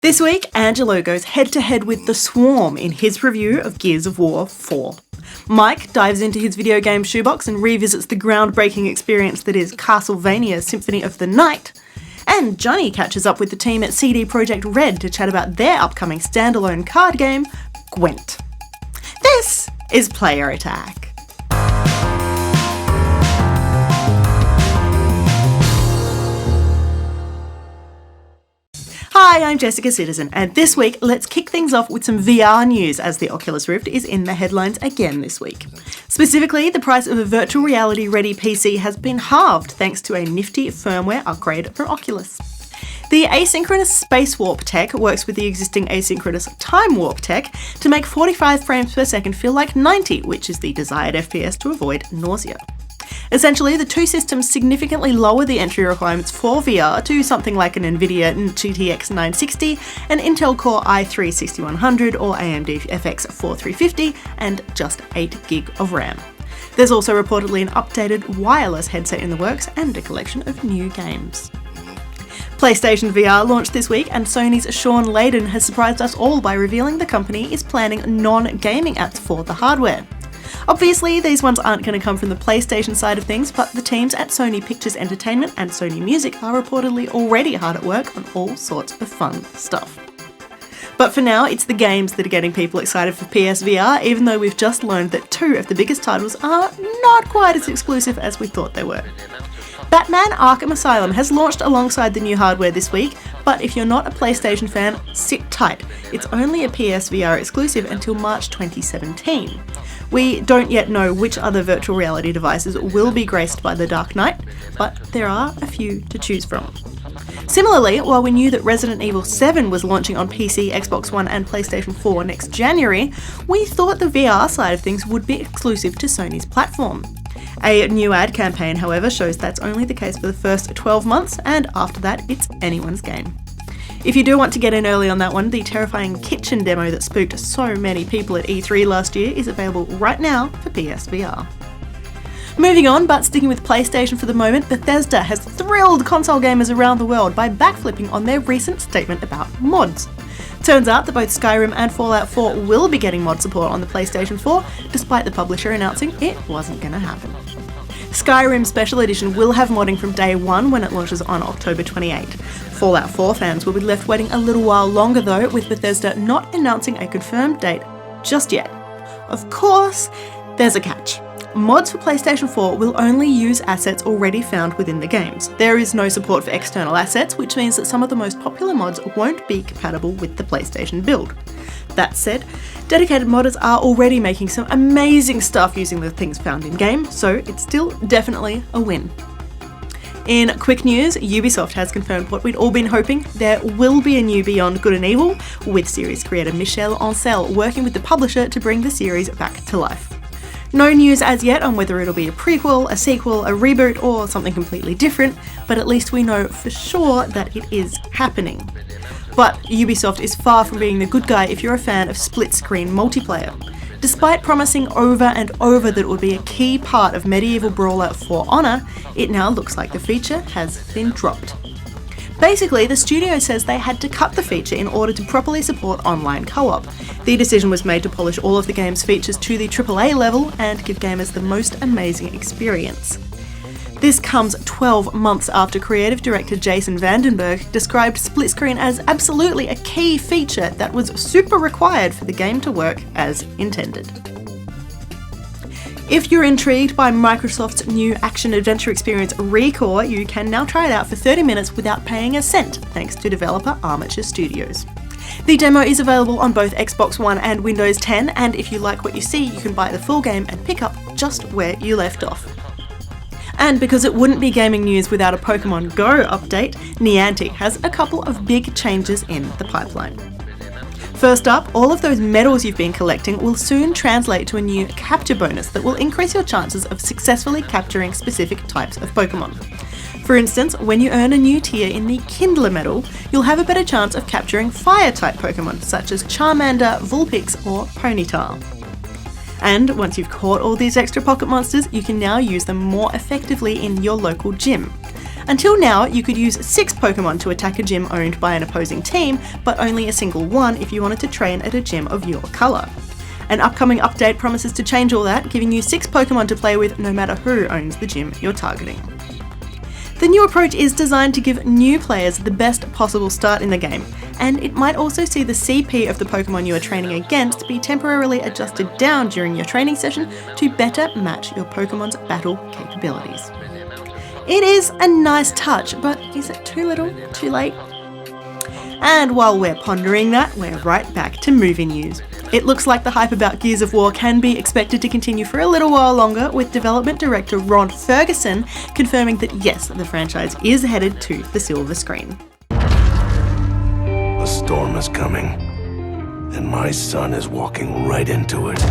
This week, Angelo goes head-to-head with The Swarm in his review of Gears of War 4. Mike dives into his Videogame Shoebox and revisits the groundbreaking experience that is Castlevania Symphony of the Night. And Jonny catches up with the team at CD Projekt RED to chat about their upcoming standalone card game, Gwent. This is Player Attack. Hi, I'm Jessica Citizen, and this week let's kick things off with some VR news as the Oculus Rift is in the headlines again this week. Specifically, the price of a virtual reality ready PC has been halved thanks to a nifty firmware upgrade from Oculus. The asynchronous space warp tech works with the existing asynchronous time warp tech to make 45 frames per second feel like 90, which is the desired FPS to avoid nausea. Essentially, the two systems significantly lower the entry requirements for VR to something like an NVIDIA GTX 960, an Intel Core i3-6100 or AMD FX 4350, and just 8GB of RAM. There's also reportedly an updated wireless headset in the works and a collection of new games. PlayStation VR launched this week, and Sony's Sean Layden has surprised us all by revealing the company is planning non-gaming apps for the hardware. Obviously, these ones aren't going to come from the PlayStation side of things, but the teams at Sony Pictures Entertainment and Sony Music are reportedly already hard at work on all sorts of fun stuff. But for now, it's the games that are getting people excited for PSVR, even though we've just learned that two of the biggest titles are not quite as exclusive as we thought they were. Batman Arkham Asylum has launched alongside the new hardware this week, but if you're not a PlayStation fan, sit tight. It's only a PSVR exclusive until March 2017. We don't yet know which other virtual reality devices will be graced by the Dark Knight, but there are a few to choose from. Similarly, while we knew that Resident Evil 7 was launching on PC, Xbox One and PlayStation 4 next January, we thought the VR side of things would be exclusive to Sony's platform. A new ad campaign, however, shows that's only the case for the first 12 months, and after that, it's anyone's game. If you do want to get in early on that one, the terrifying kitchen demo that spooked so many people at E3 last year is available right now for PSVR. Moving on, but sticking with PlayStation for the moment, Bethesda has thrilled console gamers around the world by backflipping on their recent statement about mods. Turns out that both Skyrim and Fallout 4 will be getting mod support on the PlayStation 4, despite the publisher announcing it wasn't going to happen. Skyrim Special Edition will have modding from day one when it launches on October 28. Fallout 4 fans will be left waiting a little while longer though, with Bethesda not announcing a confirmed date just yet. Of course, there's a catch. Mods for PlayStation 4 will only use assets already found within the games. There is no support for external assets, which means that some of the most popular mods won't be compatible with the PlayStation build. That said, dedicated modders are already making some amazing stuff using the things found in-game, so it's still definitely a win. In quick news, Ubisoft has confirmed what we'd all been hoping: there will be a new Beyond Good and Evil, with series creator Michel Ancel working with the publisher to bring the series back to life. No news as yet on whether it'll be a prequel, a sequel, a reboot, or something completely different, but at least we know for sure that it is happening. But Ubisoft is far from being the good guy if you're a fan of split-screen multiplayer. Despite promising over and over that it would be a key part of medieval brawler For Honor, it now looks like the feature has been dropped. Basically, the studio says they had to cut the feature in order to properly support online co-op. The decision was made to polish all of the game's features to the AAA level and give gamers the most amazing experience. This comes 12 months after creative director Jason Vandenberg described split screen as absolutely a key feature that was super required for the game to work as intended. If you're intrigued by Microsoft's new action-adventure experience ReCore, you can now try it out for 30 minutes without paying a cent, thanks to developer Armature Studios. The demo is available on both Xbox One and Windows 10, and if you like what you see, you can buy the full game and pick up just where you left off. And because it wouldn't be gaming news without a Pokemon Go update, Niantic has a couple of big changes in the pipeline. First up, all of those medals you've been collecting will soon translate to a new capture bonus that will increase your chances of successfully capturing specific types of Pokemon. For instance, when you earn a new tier in the Kindler medal, you'll have a better chance of capturing Fire-type Pokemon such as Charmander, Vulpix or Ponyta. And once you've caught all these extra pocket monsters, you can now use them more effectively in your local gym. Until now, you could use 6 Pokemon to attack a gym owned by an opposing team, but only a single one if you wanted to train at a gym of your colour. An upcoming update promises to change all that, giving you 6 Pokemon to play with no matter who owns the gym you're targeting. The new approach is designed to give new players the best possible start in the game, and it might also see the CP of the Pokemon you are training against be temporarily adjusted down during your training session to better match your Pokemon's battle capabilities. It is a nice touch, but is it too little, too late? And while we're pondering that, we're right back to movie news. It looks like the hype about Gears of War can be expected to continue for a little while longer, with development director Ron Ferguson confirming that yes, the franchise is headed to the silver screen. A storm is coming, and my son is walking right into it.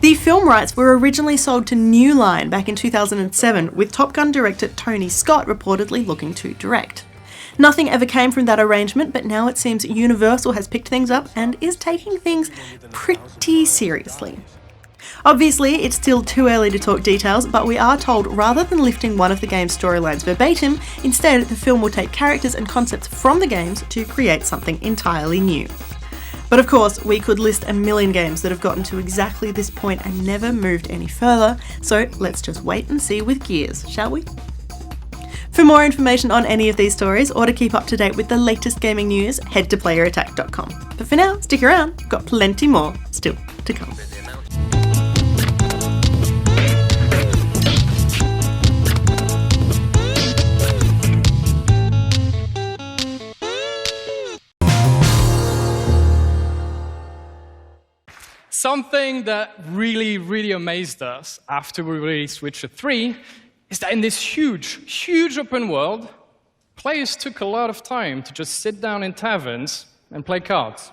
The film rights were originally sold to New Line back in 2007, with Top Gun director Tony Scott reportedly looking to direct. Nothing ever came from that arrangement, but now it seems Universal has picked things up and is taking things pretty seriously. Obviously, it's still too early to talk details, but we are told rather than lifting one of the game's storylines verbatim, instead the film will take characters and concepts from the games to create something entirely new. But of course, we could list a million games that have gotten to exactly this point and never moved any further, so let's just wait and see with Gears, shall we? For more information on any of these stories, or to keep up to date with the latest gaming news, head to playerattack.com. But for now, stick around, we've got plenty more still to come. Something that really amazed us after we released Witcher 3 is that in this huge open world, players took a lot of time to just sit down in taverns and play cards.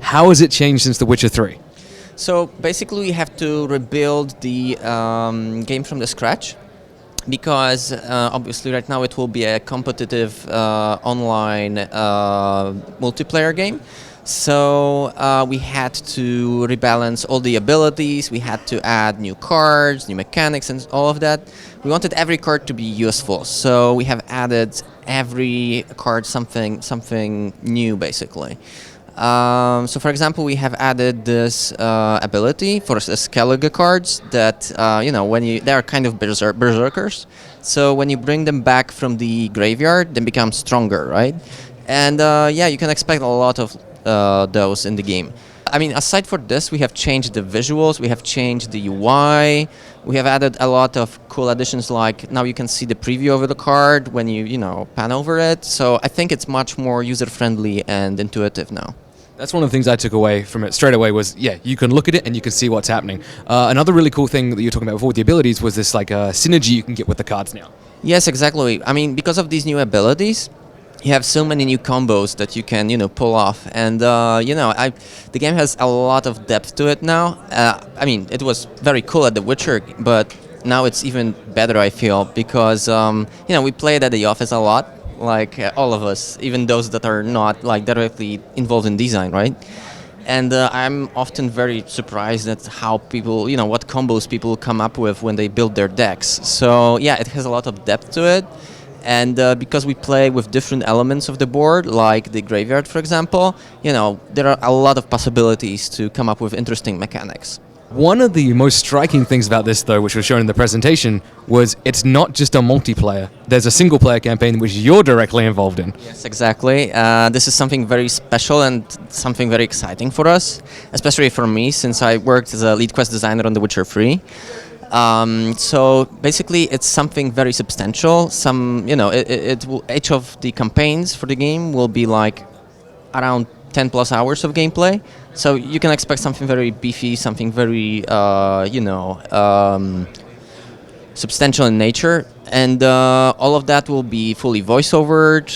How has it changed since The Witcher 3? So basically we have to rebuild the game from the scratch, because obviously right now it will be a competitive online multiplayer game. So we had to rebalance all the abilities, we had to add new cards, new mechanics and all of that. We wanted every card to be useful, so we have added every card something new basically. So for example, we have added this ability for Skellige cards that, they are kind of berserkers. So when you bring them back from the graveyard, they become stronger, right? And you can expect a lot of those in the game. I mean, aside for this, we have changed the visuals, we have changed the UI, we have added a lot of cool additions, like now you can see the preview of the card when you pan over it. So I think it's much more user-friendly and intuitive now. That's one of the things I took away from it straight away was, you can look at it and you can see what's happening. Another really cool thing that you were talking about before with the abilities was this synergy you can get with the cards now. Yes, exactly. I mean, because of these new abilities, you have so many new combos that you can, pull off. And, the game has a lot of depth to it now. I mean, it was very cool at The Witcher, but now it's even better, I feel, because, we played at the office a lot. Like all of us, even those that are not directly involved in design, right? And I'm often very surprised at how people, what combos people come up with when they build their decks. So it has a lot of depth to it. And because we play with different elements of the board, like the graveyard, for example, there are a lot of possibilities to come up with interesting mechanics. One of the most striking things about this, though, which was shown in the presentation, was it's not just a multiplayer. There's a single-player campaign which you're directly involved in. Yes, exactly. This is something very special and something very exciting for us, especially for me, since I worked as a lead quest designer on The Witcher 3. So basically, it's something very substantial. Each of the campaigns for the game will be around 10 plus hours of gameplay. So you can expect something very beefy, something very, substantial in nature, and all of that will be fully voice-overed.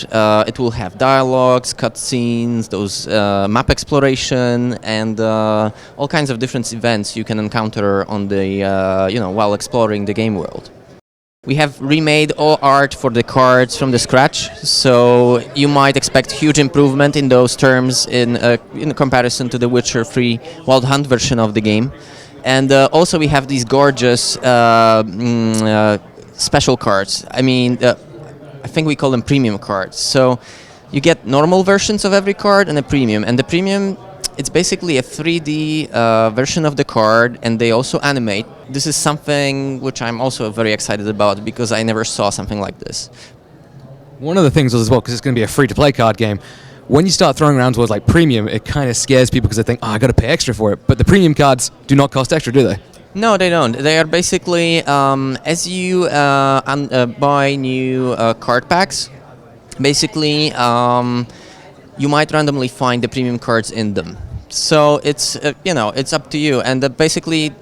It will have dialogues, cutscenes, those map exploration, and all kinds of different events you can encounter on the while exploring the game world. We have remade all art for the cards from the scratch, so you might expect huge improvement in those terms in comparison to the Witcher 3 Wild Hunt version of the game. And also we have these gorgeous special cards. I mean, I think we call them premium cards. So you get normal versions of every card and a premium. And the premium, it's basically a 3D version of the card, and they also animate. This is something which I'm also very excited about because I never saw something like this. One of the things was as well, because it's going to be a free-to-play card game, when you start throwing around words like premium, it kind of scares people because they think, I got to pay extra for it. But the premium cards do not cost extra, do they? No, they don't. They are basically, as you buy new card packs, basically you might randomly find the premium cards in them. So it's it's up to you. And basically,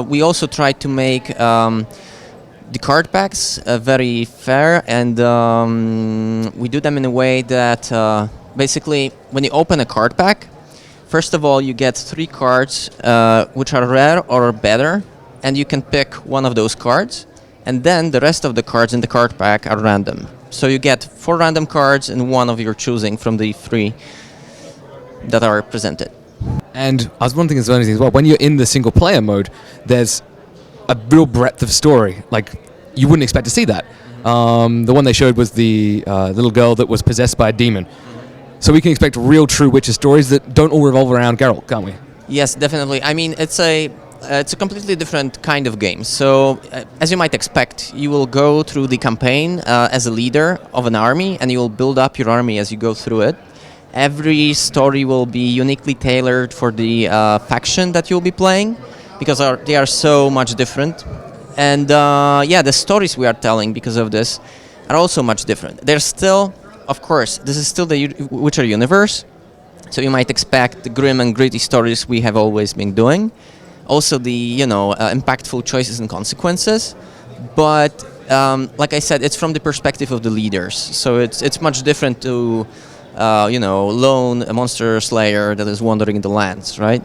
we also try to make the card packs very fair, and we do them in a way that basically, when you open a card pack, first of all, you get 3 cards which are rare or better, and you can pick one of those cards, and then the rest of the cards in the card pack are random. So you get 4 random cards and one of your choosing from the 3 that are presented. And I was wondering as well, when you're in the single-player mode, there's a real breadth of story. Like, you wouldn't expect to see that. The one they showed was the little girl that was possessed by a demon. So we can expect real, true Witcher stories that don't all revolve around Geralt, can't we? Yes, definitely. I mean, it's a completely different kind of game. So, as you might expect, you will go through the campaign as a leader of an army, and you will build up your army as you go through it. Every story will be uniquely tailored for the faction that you'll be playing, because they are so much different. And the stories we are telling because of this are also much different. They're still, of course, this is still the Witcher universe, so you might expect the grim and gritty stories we have always been doing. Also the, impactful choices and consequences. But, like I said, it's from the perspective of the leaders. So it's much different to, lone a monster slayer that is wandering the lands, right?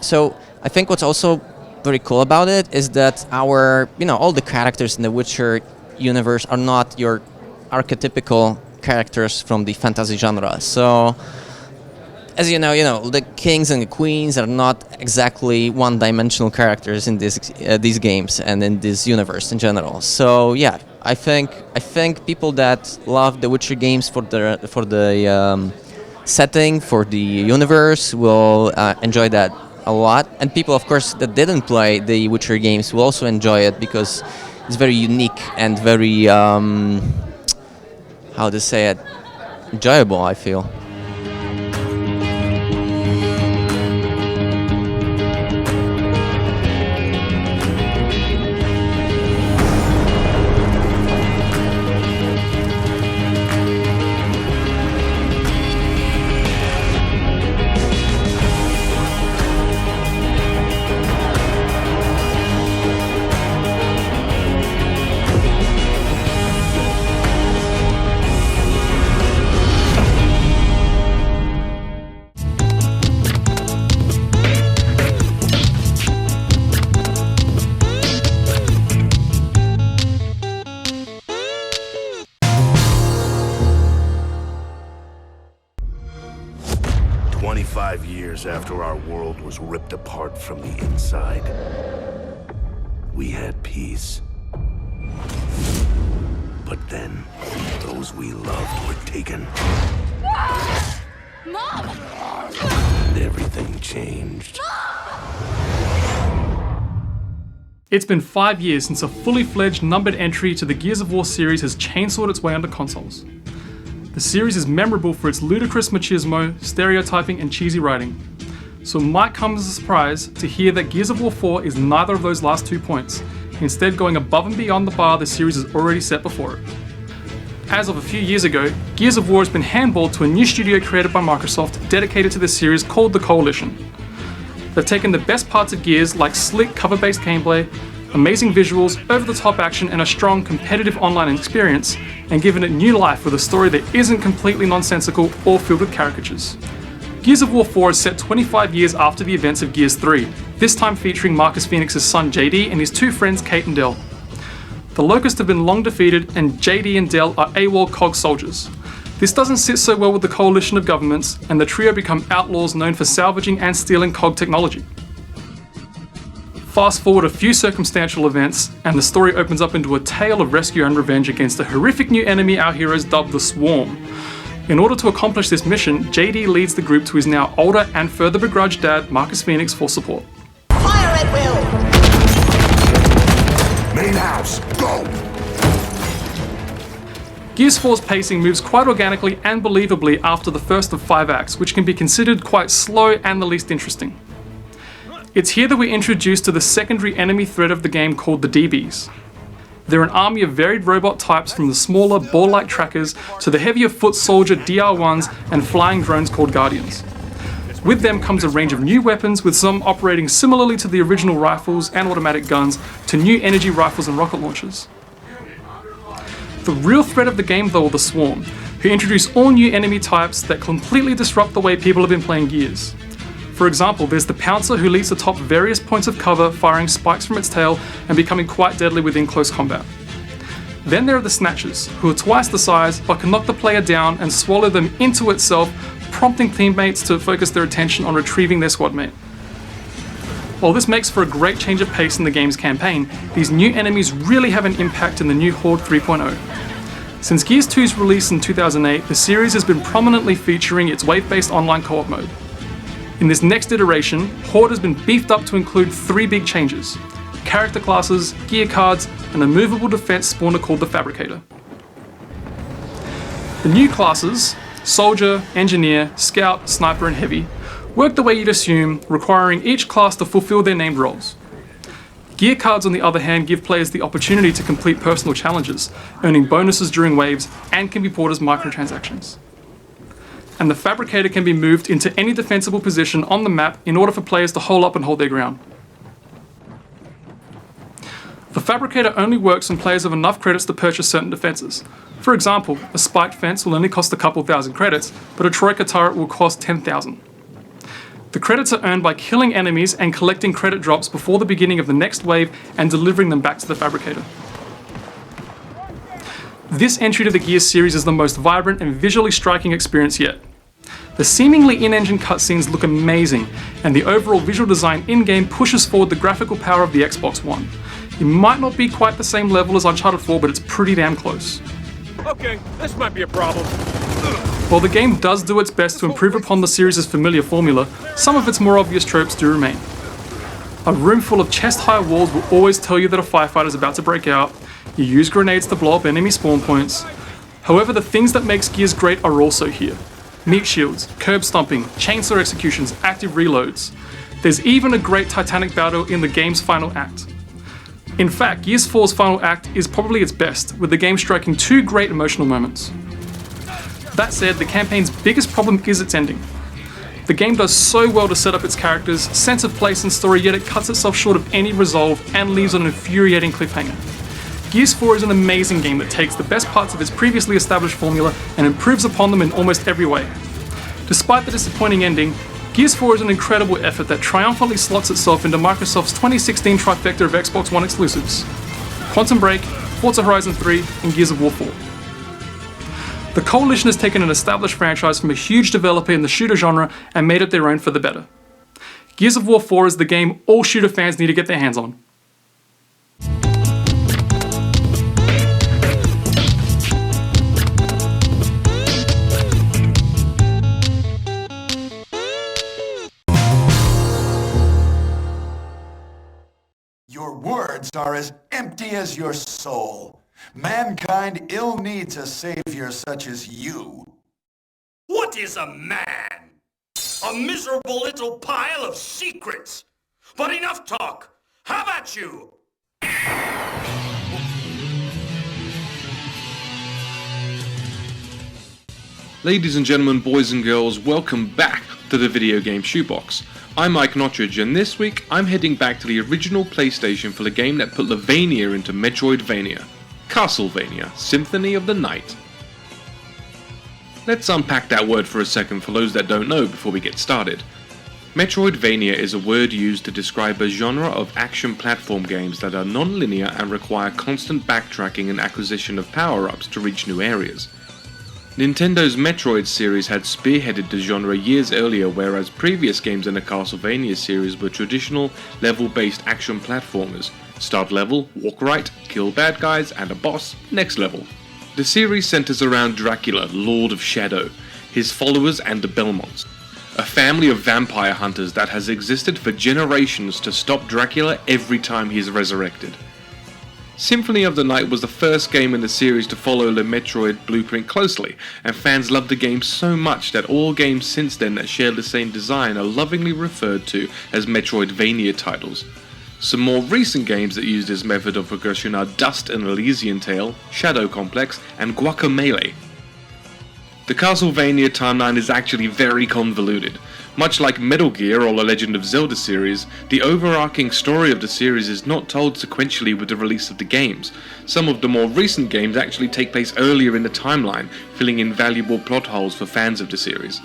So I think what's also very cool about it is that all the characters in the Witcher universe are not your archetypical characters from the fantasy genre. So, as you know, the kings and the queens are not exactly one-dimensional characters in these games and in this universe in general. So yeah, I think people that love the Witcher games for the setting, for the universe, will enjoy that a lot. And people, of course, that didn't play the Witcher games will also enjoy it because it's very unique and very how to say it, enjoyable, I feel. After our world was ripped apart from the inside, we had peace. But then, those we loved were taken. Mom! And everything changed. It's been 5 years since a fully fledged numbered entry to the Gears of War series has chainsawed its way onto consoles. The series is memorable for its ludicrous machismo, stereotyping, and cheesy writing. So it might come as a surprise to hear that Gears of War 4 is neither of those last 2 points, instead going above and beyond the bar the series has already set before it. As of a few years ago, Gears of War has been handballed to a new studio created by Microsoft dedicated to the series called the Coalition. They've taken the best parts of Gears, like slick cover-based gameplay, amazing visuals, over-the-top action, and a strong competitive online experience, and given it new life with a story that isn't completely nonsensical or filled with caricatures. Gears of War 4 is set 25 years after the events of Gears 3, this time featuring Marcus Phoenix's son JD and his two friends Kate and Del. The Locust have been long defeated, and JD and Del are AWOL COG soldiers. This doesn't sit so well with the coalition of governments, and the trio become outlaws known for salvaging and stealing COG technology. Fast forward a few circumstantial events, and the story opens up into a tale of rescue and revenge against a horrific new enemy our heroes dubbed the Swarm. In order to accomplish this mission, JD leads the group to his now older and further begrudged dad, Marcus Phoenix, for support. Fire at will! Main house, go! Gears 4's pacing moves quite organically and believably after the first of 5 acts, which can be considered quite slow and the least interesting. It's here that we're introduced to the secondary enemy threat of the game called the DBs. They're an army of varied robot types, from the smaller, ball-like trackers to the heavier foot soldier DR1s and flying drones called Guardians. With them comes a range of new weapons, with some operating similarly to the original rifles and automatic guns, to new energy rifles and rocket launchers. The real threat of the game, though, are the Swarm, who introduce all new enemy types that completely disrupt the way people have been playing Gears. For example, there's the Pouncer, who leaps atop various points of cover, firing spikes from its tail and becoming quite deadly within close combat. Then there are the Snatchers, who are twice the size but can knock the player down and swallow them into itself, prompting teammates to focus their attention on retrieving their squad mate. While this makes for a great change of pace in the game's campaign, these new enemies really have an impact in the new Horde 3.0. Since Gears 2's release in 2008, the series has been prominently featuring its wave-based online co-op mode. In this next iteration, Horde has been beefed up to include 3 big changes: character classes, gear cards, and a movable defense spawner called the Fabricator. The new classes, Soldier, Engineer, Scout, Sniper, and Heavy, work the way you'd assume, requiring each class to fulfill their named roles. Gear cards, on the other hand, give players the opportunity to complete personal challenges, earning bonuses during waves, and can be bought as microtransactions. And the Fabricator can be moved into any defensible position on the map in order for players to hole up and hold their ground. The Fabricator only works when players have enough credits to purchase certain defenses. For example, a spiked fence will only cost a couple thousand credits, but a Troika turret will cost 10,000. The credits are earned by killing enemies and collecting credit drops before the beginning of the next wave and delivering them back to the Fabricator. This entry to the Gears series is the most vibrant and visually striking experience yet. The seemingly in-engine cutscenes look amazing, and the overall visual design in-game pushes forward the graphical power of the Xbox One. It might not be quite the same level as Uncharted 4, but it's pretty damn close. Okay, this might be a problem. While the game does do its best to improve upon the series' familiar formula, some of its more obvious tropes do remain. A room full of chest-high walls will always tell you that a firefight is about to break out. You use grenades to blow up enemy spawn points. However, the things that makes Gears great are also here. Meat shields, curb stomping, chainsaw executions, active reloads. There's even a great Titanic battle in the game's final act. In fact, Gears 4's final act is probably its best, with the game striking 2 great emotional moments. That said, the campaign's biggest problem is its ending. The game does so well to set up its characters, sense of place and story, yet it cuts itself short of any resolve and leaves on an infuriating cliffhanger. Gears 4 is an amazing game that takes the best parts of its previously established formula and improves upon them in almost every way. Despite the disappointing ending, Gears 4 is an incredible effort that triumphantly slots itself into Microsoft's 2016 trifecta of Xbox One exclusives: Quantum Break, Forza Horizon 3, and Gears of War 4. The Coalition has taken an established franchise from a huge developer in the shooter genre and made it their own for the better. Gears of War 4 is the game all shooter fans need to get their hands on. Your words are as empty as your soul. Mankind ill needs a savior such as you. What is a man? A miserable little pile of secrets. But enough talk. How about you? Ladies and gentlemen, boys and girls, welcome back to the Video Game Shoebox. I'm Mike Notridge, and this week I'm heading back to the original PlayStation for the game that put Lavania into Metroidvania, Castlevania, Symphony of the Night. Let's unpack that word for a second for those that don't know before we get started. Metroidvania is a word used to describe a genre of action platform games that are non-linear and require constant backtracking and acquisition of power-ups to reach new areas. Nintendo's Metroid series had spearheaded the genre years earlier, whereas previous games in the Castlevania series were traditional level-based action platformers. Start level, walk right, kill bad guys, and a boss, next level. The series centers around Dracula, Lord of Shadow, his followers and the Belmonts, a family of vampire hunters that has existed for generations to stop Dracula every time he is resurrected. Symphony of the Night was the first game in the series to follow the Metroid blueprint closely, and fans loved the game so much that all games since then that share the same design are lovingly referred to as Metroidvania titles. Some more recent games that use this method of progression are Dust and Elysian Tale, Shadow Complex, and Guacamelee. The Castlevania timeline is actually very convoluted. Much like Metal Gear or the Legend of Zelda series, the overarching story of the series is not told sequentially with the release of the games. Some of the more recent games actually take place earlier in the timeline, filling in valuable plot holes for fans of the series.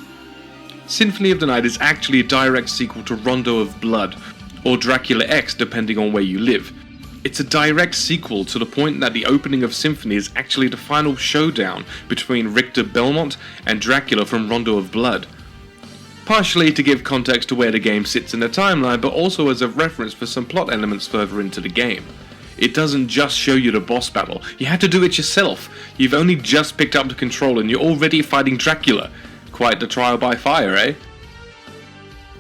Symphony of the Night is actually a direct sequel to Rondo of Blood, or Dracula X depending on where you live. It's a direct sequel to the point that the opening of Symphony is actually the final showdown between Richter Belmont and Dracula from Rondo of Blood. Partially to give context to where the game sits in the timeline, but also as a reference for some plot elements further into the game. It doesn't just show you the boss battle, you had to do it yourself. You've only just picked up the control and you're already fighting Dracula. Quite the trial by fire, eh?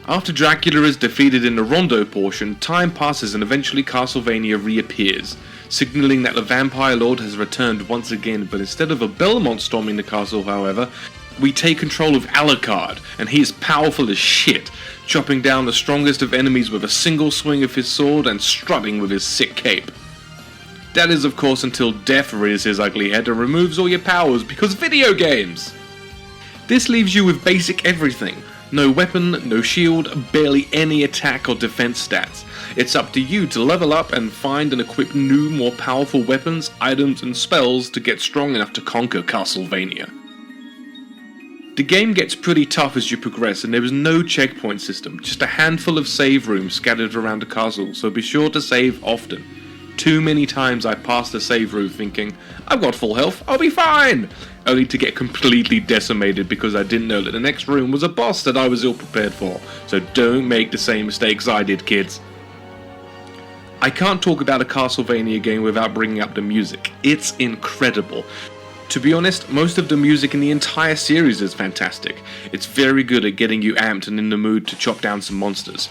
After Dracula is defeated in the Rondo portion, time passes and eventually Castlevania reappears, signalling that the Vampire Lord has returned once again, but instead of a Belmont storming the castle, however, we take control of Alucard, and he is powerful as shit, chopping down the strongest of enemies with a single swing of his sword and strutting with his sick cape. That is of course until Death rears his ugly head and removes all your powers, because video games! This leaves you with basic everything. No weapon, no shield, barely any attack or defense stats. It's up to you to level up and find and equip new, more powerful weapons, items and spells to get strong enough to conquer Castlevania. The game gets pretty tough as you progress, and there is no checkpoint system, just a handful of save rooms scattered around the castle, so be sure to save often. Too many times I passed the save room thinking, I've got full health, I'll be fine! Only to get completely decimated because I didn't know that the next room was a boss that I was ill prepared for, so don't make the same mistakes I did, kids. I can't talk about a Castlevania game without bringing up the music. It's incredible. To be honest, most of the music in the entire series is fantastic. It's very good at getting you amped and in the mood to chop down some monsters.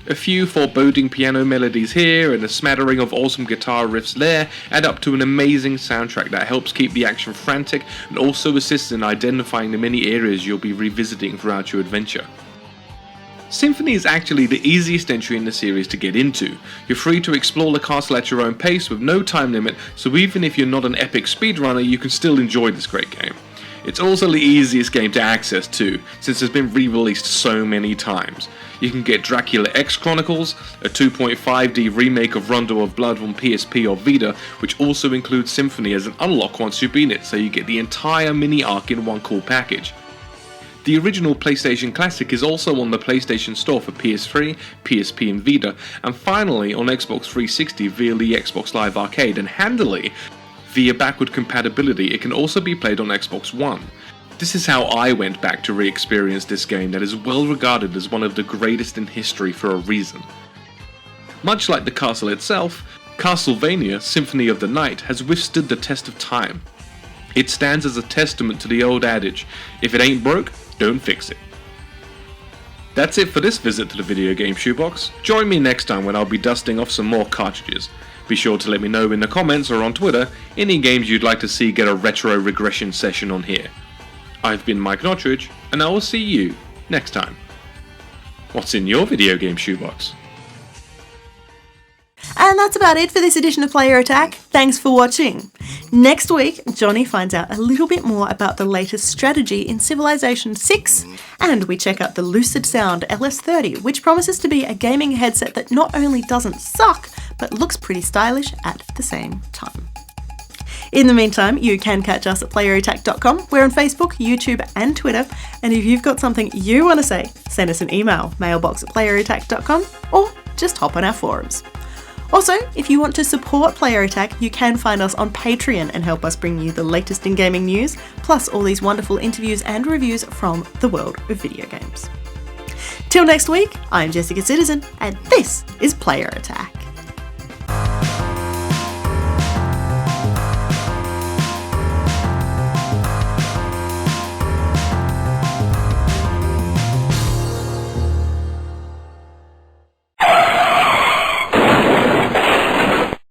A few foreboding piano melodies here and a smattering of awesome guitar riffs there add up to an amazing soundtrack that helps keep the action frantic and also assists in identifying the many areas you'll be revisiting throughout your adventure. Symphony is actually the easiest entry in the series to get into. You're free to explore the castle at your own pace with no time limit, so even if you're not an epic speedrunner, you can still enjoy this great game. It's also the easiest game to access too, since it's been re-released so many times. You can get Dracula X Chronicles, a 2.5D remake of Rondo of Blood on PSP or Vita, which also includes Symphony as an unlock once you beat it, so you get the entire mini-arc in one cool package. The original PlayStation Classic is also on the PlayStation Store for PS3, PSP and Vita, and finally on Xbox 360 via the Xbox Live Arcade, and handily, via backward compatibility, it can also be played on Xbox One. This is how I went back to re-experience this game that is well regarded as one of the greatest in history for a reason. Much like the castle itself, Castlevania Symphony of the Night has withstood the test of time. It stands as a testament to the old adage, if it ain't broke, don't fix it. That's it for this visit to the Video Game Shoebox. Join me next time when I'll be dusting off some more cartridges. Be sure to let me know in the comments or on Twitter any games you'd like to see get a retro regression session on here. I've been Mike Notridge, and I will see you next time. What's in your Video Game Shoebox? And that's about it for this edition of Player Attack. Thanks for watching. Next week, Jonny finds out a little bit more about the latest strategy in Civilization 6, and we check out the Lucid Sound LS30, which promises to be a gaming headset that not only doesn't suck, but looks pretty stylish at the same time. In the meantime, you can catch us at playerattack.com. We're on Facebook, YouTube and Twitter, and if you've got something you want to say, send us an email, mailbox@playerattack.com, or just hop on our forums. Also, if you want to support Player Attack, you can find us on Patreon and help us bring you the latest in gaming news, plus all these wonderful interviews and reviews from the world of video games. Till next week, I'm Jessica Citizen, and this is Player Attack.